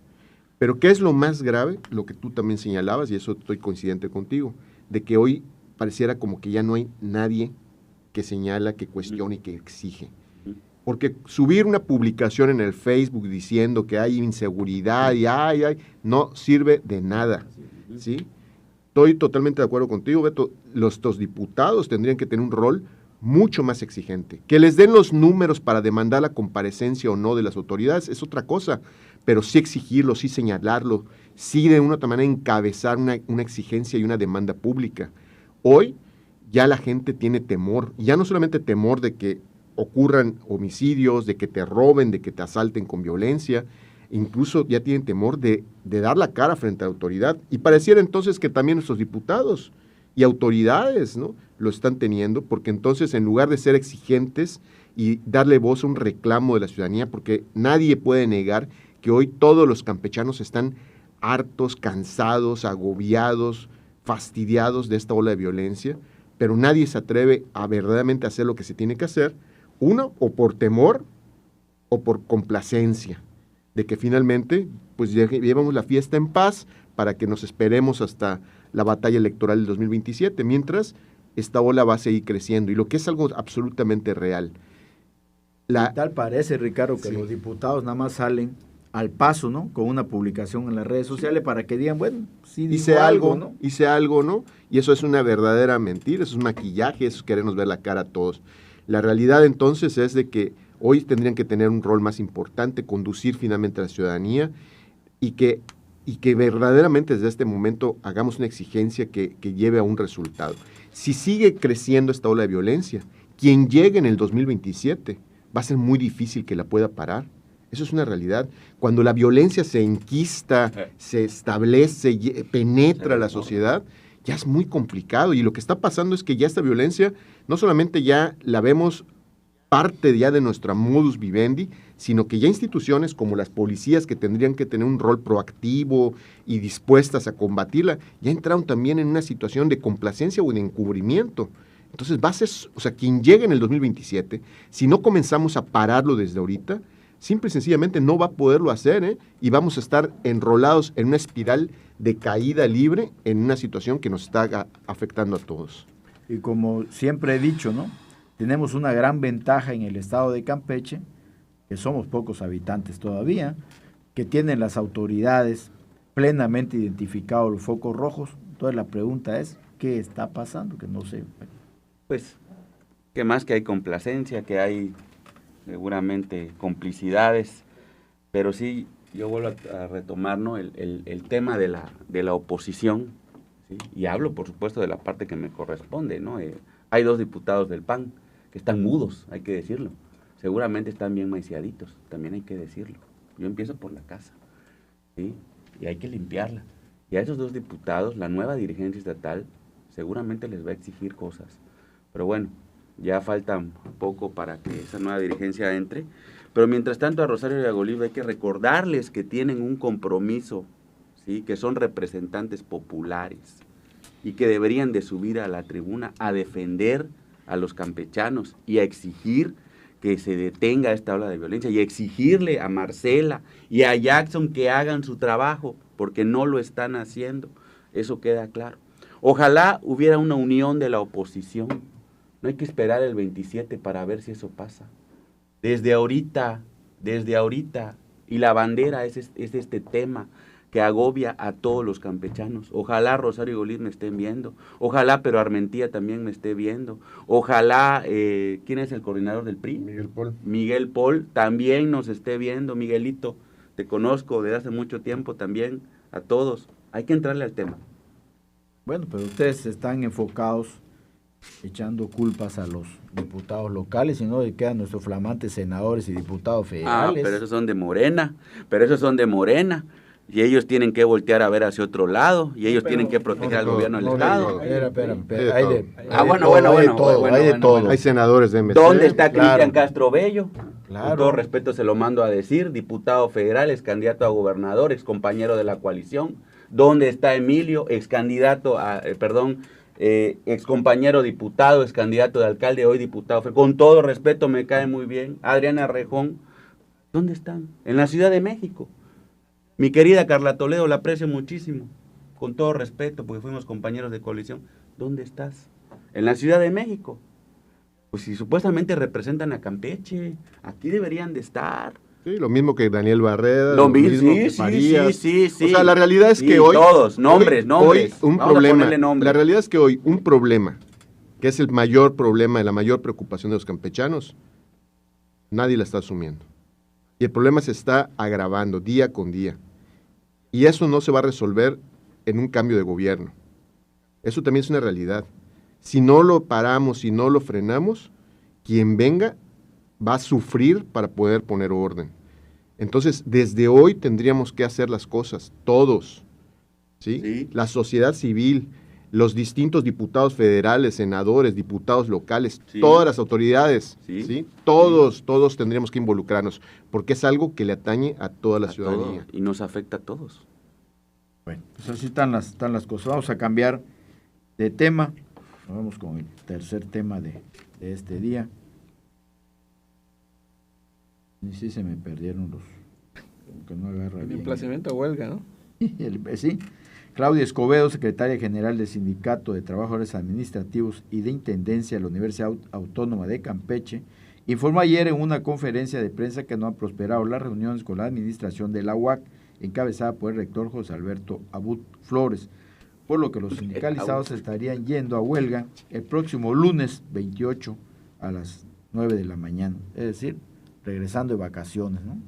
Pero ¿qué es lo más grave? Lo que tú también señalabas, y eso estoy coincidente contigo, de que hoy pareciera como que ya no hay nadie que señala, que cuestione y que exige. Porque subir una publicación en el Facebook diciendo que hay inseguridad y no sirve de nada, ¿sí? Estoy totalmente de acuerdo contigo, Beto. Los diputados tendrían que tener un rol mucho más exigente. Que les den los números para demandar la comparecencia o no de las autoridades es otra cosa, pero sí exigirlo, sí señalarlo, sí de una otra manera encabezar una exigencia y una demanda pública. Hoy ya la gente tiene temor, y ya no solamente temor de que ocurran homicidios, de que te roben, de que te asalten con violencia, incluso ya tienen temor de dar la cara frente a la autoridad, y pareciera entonces que también nuestros diputados y autoridades, ¿no?, lo están teniendo, porque entonces en lugar de ser exigentes y darle voz a un reclamo de la ciudadanía, porque nadie puede negar que hoy todos los campechanos están hartos, cansados, agobiados, fastidiados de esta ola de violencia, pero nadie se atreve a verdaderamente hacer lo que se tiene que hacer, uno, o por temor, o por complacencia, de que finalmente pues llevamos la fiesta en paz para que nos esperemos hasta la batalla electoral del 2027, mientras esta ola va a seguir creciendo, y lo que es algo absolutamente real. Tal parece, Ricardo, que los diputados nada más salen al paso, ¿no? Con una publicación en las redes sociales para que digan, bueno, sí hice algo, ¿no? Hice algo, ¿no? Y eso es una verdadera mentira, eso es maquillaje, eso es querernos ver la cara a todos. La realidad entonces es de que hoy tendrían que tener un rol más importante, conducir finalmente a la ciudadanía y que verdaderamente desde este momento hagamos una exigencia que lleve a un resultado. Si sigue creciendo esta ola de violencia, quien llegue en el 2027 va a ser muy difícil que la pueda parar. Eso es una realidad. Cuando la violencia se enquista, se establece, penetra la sociedad, ya es muy complicado. Y lo que está pasando es que ya esta violencia no solamente ya la vemos parte ya de nuestra modus vivendi, sino que ya instituciones como las policías, que tendrían que tener un rol proactivo y dispuestas a combatirla, ya entraron también en una situación de complacencia o de encubrimiento. Entonces va a ser, o sea, quien llegue en el 2027, si no comenzamos a pararlo desde ahorita, simple y sencillamente no va a poderlo hacer, y vamos a estar enrolados en una espiral de caída libre en una situación que nos está afectando a todos. Y como siempre he dicho, ¿no? Tenemos una gran ventaja en el estado de Campeche, que somos pocos habitantes todavía, que tienen las autoridades plenamente identificados los focos rojos. Entonces la pregunta es, ¿qué está pasando? Que no sé. Pues, que más que hay complacencia, que hay seguramente complicidades, pero sí, yo vuelvo a retomar, ¿no? el tema de la oposición, ¿sí? Y hablo, por supuesto, de la parte que me corresponde, ¿no? Hay 2 diputados del PAN que están mudos, hay que decirlo. Seguramente están bien maiciaditos, también hay que decirlo. Yo empiezo por la casa, ¿sí? Y hay que limpiarla. Y a esos 2 diputados, la nueva dirigencia estatal, seguramente les va a exigir cosas. Pero bueno, ya falta poco para que esa nueva dirigencia entre. Pero mientras tanto, a Rosario y a Golibia hay que recordarles que tienen un compromiso, ¿sí? Que son representantes populares y que deberían de subir a la tribuna a defender a los campechanos y a exigir que se detenga esta ola de violencia y exigirle a Marcela y a Jackson que hagan su trabajo, porque no lo están haciendo. Eso queda claro. Ojalá hubiera una unión de la oposición. No hay que esperar el 27 para ver si eso pasa. Desde ahorita, y la bandera es este tema que agobia a todos los campechanos. Ojalá Rosario y Golid me estén viendo, ojalá Pero Armentía también me esté viendo, ojalá, ¿quién es el coordinador del PRI? Miguel Paul también nos esté viendo. Miguelito, te conozco desde hace mucho tiempo también, a todos. Hay que entrarle al tema. Bueno, pero ustedes están enfocados echando culpas a los diputados locales, y no quedan nuestros flamantes senadores y diputados federales. Pero esos son de Morena, y ellos tienen que voltear a ver hacia otro lado, y ellos tienen que proteger al gobierno del Estado. Espera. Hay de todo. Hay senadores de MC. ¿Dónde está Cristian Castro Bello? Claro. Con todo respeto se lo mando a decir, diputado federal, ex candidato a gobernador, ex compañero de la coalición. ¿Dónde está Emilio, ex candidato a, ex compañero diputado, ex candidato de alcalde, hoy diputado? Con todo respeto, me cae muy bien. Adriana Rejón, ¿dónde están? En la Ciudad de México. Mi querida Carla Toledo, la aprecio muchísimo, con todo respeto, porque fuimos compañeros de coalición. ¿Dónde estás? En la Ciudad de México. Pues si supuestamente representan a Campeche, aquí deberían de estar. Sí, lo mismo que Daniel Barreda, lo mismo que Farías. Sí. O sea, la realidad es que hoy... Todos, nombres. Hoy un problema, la realidad es que hoy un problema, que es el mayor problema y la mayor preocupación de los campechanos, nadie la está asumiendo. Y el problema se está agravando día con día. Y eso no se va a resolver en un cambio de gobierno. Eso también es una realidad. Si no lo paramos, si no lo frenamos, quien venga va a sufrir para poder poner orden. Entonces, desde hoy tendríamos que hacer las cosas, todos, ¿sí? La sociedad civil, los distintos diputados federales, senadores, diputados locales, todas las autoridades, ¿sí? Todos tendríamos que involucrarnos, porque es algo que le atañe a toda la ciudadanía. Y nos afecta a todos. Bueno, pues así están las cosas. Vamos a cambiar de tema. Vamos con el tercer tema de este día. Y sí se me perdieron los... Como que no agarra bien. El emplazamiento a huelga, ¿no? Sí. Claudia Escobedo, secretaria general del Sindicato de Trabajadores Administrativos y de Intendencia de la Universidad Autónoma de Campeche, informó ayer en una conferencia de prensa que no han prosperado las reuniones con la administración de la UAC, encabezada por el rector José Alberto Abud Flores, por lo que los sindicalizados estarían yendo a huelga el próximo lunes 28 a las 9 de la mañana, es decir, regresando de vacaciones, ¿no?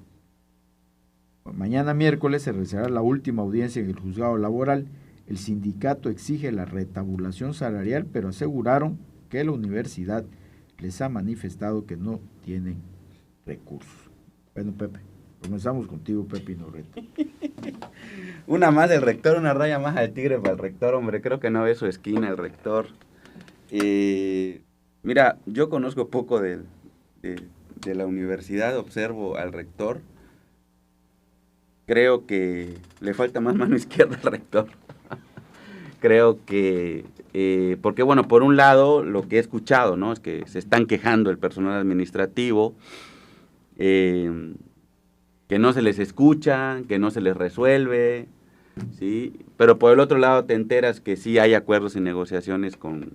Mañana miércoles se realizará la última audiencia en el juzgado laboral. El sindicato exige la retabulación salarial, pero aseguraron que la universidad les ha manifestado que no tienen recursos. Bueno, Pepe, comenzamos contigo, Pepe Inorreta. Una más del rector, una raya más al tigre para el rector, hombre, creo que no ve su esquina el rector. Mira, yo conozco poco de la universidad, observo al rector, creo que le falta más mano izquierda al rector. Creo que, porque bueno, por un lado, lo que he escuchado, ¿no? Es que se están quejando el personal administrativo, que no se les escucha, que no se les resuelve, ¿sí? Pero por el otro lado te enteras que sí hay acuerdos y negociaciones con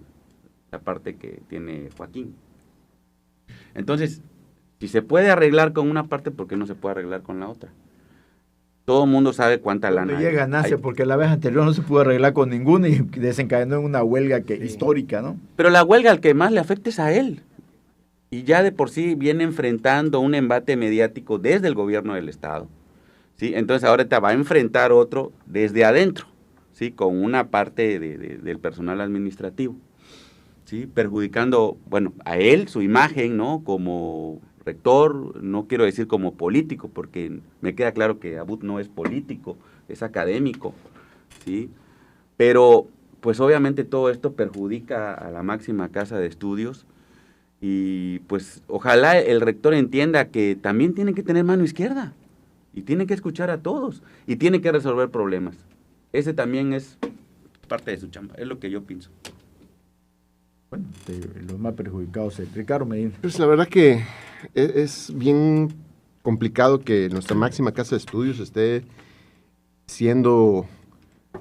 la parte que tiene Joaquín. Entonces, si se puede arreglar con una parte, ¿por qué no se puede arreglar con la otra? Todo el mundo sabe cuánta lana hay. Ganancia, porque la vez anterior no se pudo arreglar con ninguno y desencadenó en una huelga histórica, ¿no? Pero la huelga al que más le afecta es a él. Y ya de por sí viene enfrentando un embate mediático desde el gobierno del Estado, ¿sí? Entonces ahora te va a enfrentar otro desde adentro, ¿sí? Con una parte del personal administrativo, ¿sí? Perjudicando, bueno, a él, su imagen, ¿no? Como rector, no quiero decir como político, porque me queda claro que Abud no es político, es académico, ¿sí? Pero, pues obviamente todo esto perjudica a la máxima casa de estudios y pues ojalá el rector entienda que también tiene que tener mano izquierda y tiene que escuchar a todos y tiene que resolver problemas. Ese también es parte de su chamba, es lo que yo pienso. Bueno, los más perjudicados, Ricardo Medina. Pues la verdad que es bien complicado que nuestra máxima casa de estudios esté siendo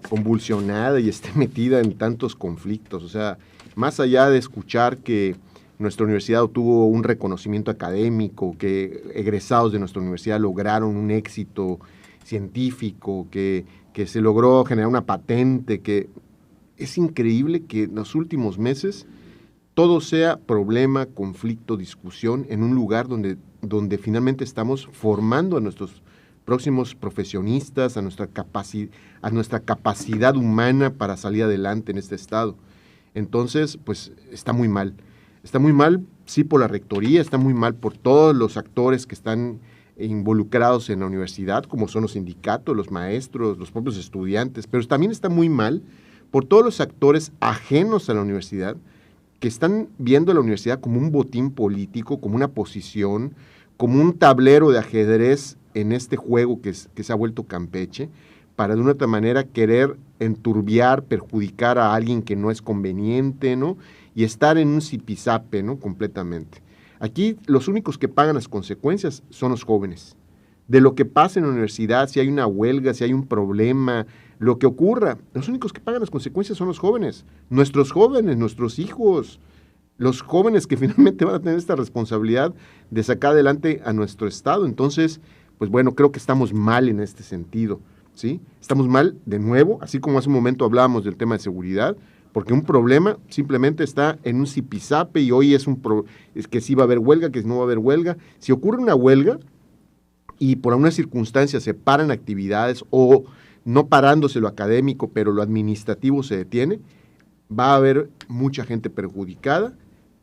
convulsionada y esté metida en tantos conflictos. O sea, más allá de escuchar que nuestra universidad obtuvo un reconocimiento académico, que egresados de nuestra universidad lograron un éxito científico, que se logró generar una patente, que es increíble que en los últimos meses todo sea problema, conflicto, discusión en un lugar donde finalmente estamos formando a nuestros próximos profesionistas, a nuestra capacidad humana para salir adelante en este estado. Entonces, pues está muy mal. Está muy mal, sí, por la rectoría, está muy mal por todos los actores que están involucrados en la universidad, como son los sindicatos, los maestros, los propios estudiantes, pero también está muy mal por todos los actores ajenos a la universidad que están viendo a la universidad como un botín político, como una posición, como un tablero de ajedrez en este juego que se ha vuelto Campeche, para de una otra manera querer enturbiar, perjudicar a alguien que no es conveniente, ¿no? Y estar en un zipizape, ¿no? Completamente. Aquí los únicos que pagan las consecuencias son los jóvenes. De lo que pasa en la universidad, si hay una huelga, si hay un problema, lo que ocurra, los únicos que pagan las consecuencias son los jóvenes, nuestros hijos, los jóvenes que finalmente van a tener esta responsabilidad de sacar adelante a nuestro estado. Entonces, pues bueno, creo que estamos mal en este sentido, ¿sí? Estamos mal, de nuevo, así como hace un momento hablábamos del tema de seguridad, porque un problema simplemente está en un zipizape y hoy es que sí va a haber huelga, que no va a haber huelga. Si ocurre una huelga y por alguna circunstancia se paran actividades o no parándose lo académico, pero lo administrativo se detiene, va a haber mucha gente perjudicada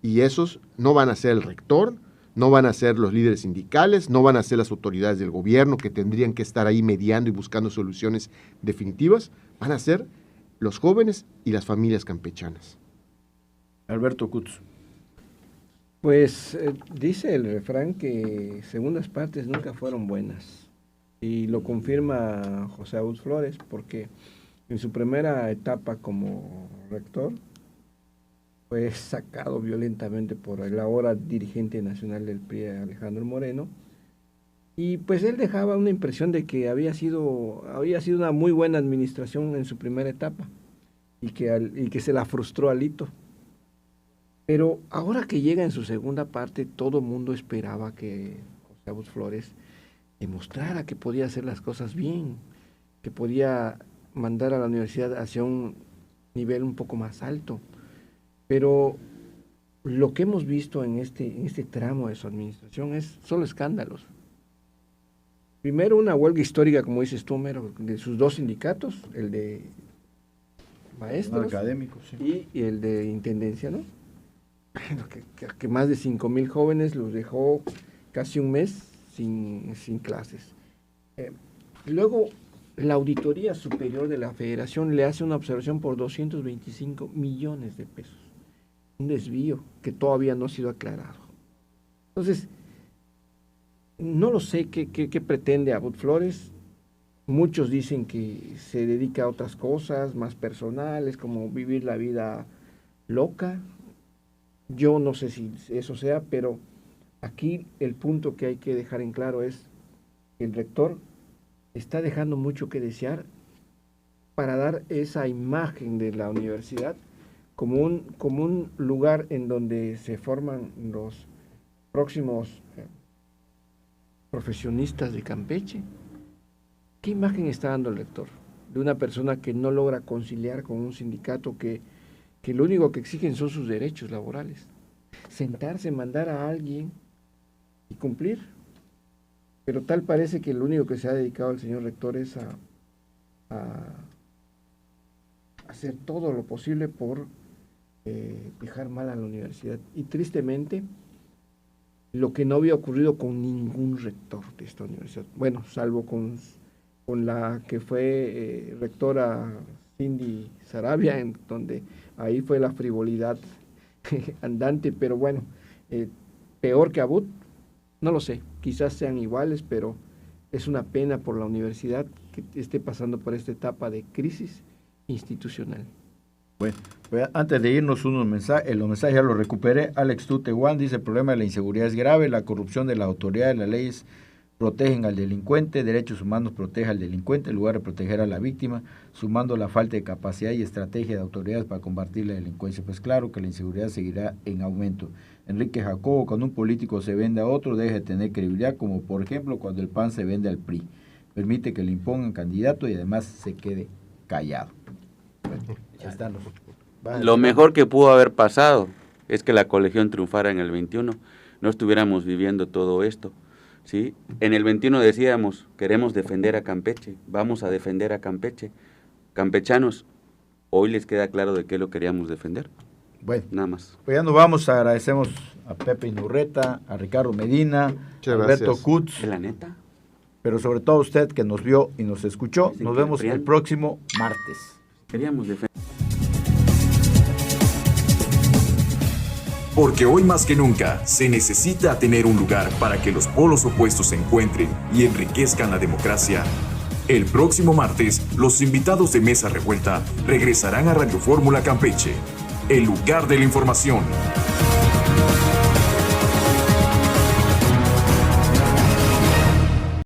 y esos no van a ser el rector, no van a ser los líderes sindicales, no van a ser las autoridades del gobierno que tendrían que estar ahí mediando y buscando soluciones definitivas, van a ser los jóvenes y las familias campechanas. Alberto Cutz. Pues dice el refrán que segundas partes nunca fueron buenas y lo confirma José Abud Flores porque en su primera etapa como rector fue sacado violentamente por el ahora dirigente nacional del PRI, Alejandro Moreno, y pues él dejaba una impresión de que había sido una muy buena administración en su primera etapa y que se la frustró Alito. Pero ahora que llega en su segunda parte, todo el mundo esperaba que José Abud Flores demostrara que podía hacer las cosas bien, que podía mandar a la universidad hacia un nivel un poco más alto. Pero lo que hemos visto en este tramo de su administración es solo escándalos. Primero, una huelga histórica, como dices tú, Homero, de sus dos sindicatos, el de maestros académicos, sí. y el de intendencia, ¿no? Que más de 5,000 jóvenes los dejó casi un mes sin clases. Luego, la Auditoría Superior de la Federación le hace una observación por 225 millones de pesos. Un desvío que todavía no ha sido aclarado. Entonces, no lo sé qué pretende Abud Flores. Muchos dicen que se dedica a otras cosas más personales, como vivir la vida loca. Yo no sé si eso sea, pero aquí el punto que hay que dejar en claro es que el rector está dejando mucho que desear para dar esa imagen de la universidad como un lugar en donde se forman los próximos profesionistas de Campeche. ¿Qué imagen está dando el rector? De una persona que no logra conciliar con un sindicato que lo único que exigen son sus derechos laborales. Sentarse, mandar a alguien y cumplir. Pero tal parece que lo único que se ha dedicado el señor rector es a hacer todo lo posible por dejar mal a la universidad. Y tristemente, lo que no había ocurrido con ningún rector de esta universidad, bueno, salvo con la que fue rectora Cindy Sarabia, en donde ahí fue la frivolidad andante, pero bueno, peor que Abud, no lo sé, quizás sean iguales, pero es una pena por la universidad que esté pasando por esta etapa de crisis institucional. Bueno, pues antes de irnos los mensajes ya los recuperé. Alex Tutehuán dice: el problema de la inseguridad es grave, la corrupción de la autoridad y las leyes protegen al delincuente, derechos humanos protege al delincuente en lugar de proteger a la víctima, sumando la falta de capacidad y estrategia de autoridades para combatir la delincuencia. Pues claro que la inseguridad seguirá en aumento. Enrique Jacobo: cuando un político se vende a otro, deja de tener credibilidad, como por ejemplo cuando el PAN se vende al PRI. Permite que le impongan candidato y además se quede callado. Bueno, ya están los... Lo mejor que pudo haber pasado es que la coalición triunfara en el 21, no estuviéramos viviendo todo esto, ¿sí? En el 21 decíamos, queremos defender a Campeche, vamos a defender a Campeche. Campechanos, hoy les queda claro de qué lo queríamos defender. Bueno, nada más. Pues ya nos vamos, agradecemos a Pepe Inurreta, a Ricardo Medina, a Alberto Kutz. ¿De la neta? Pero sobre todo a usted que nos vio y nos escuchó. Nos vemos el próximo martes. Queríamos defender. Porque hoy más que nunca se necesita tener un lugar para que los polos opuestos se encuentren y enriquezcan la democracia. El próximo martes, los invitados de Mesa Revuelta regresarán a Radio Fórmula Campeche, el lugar de la información.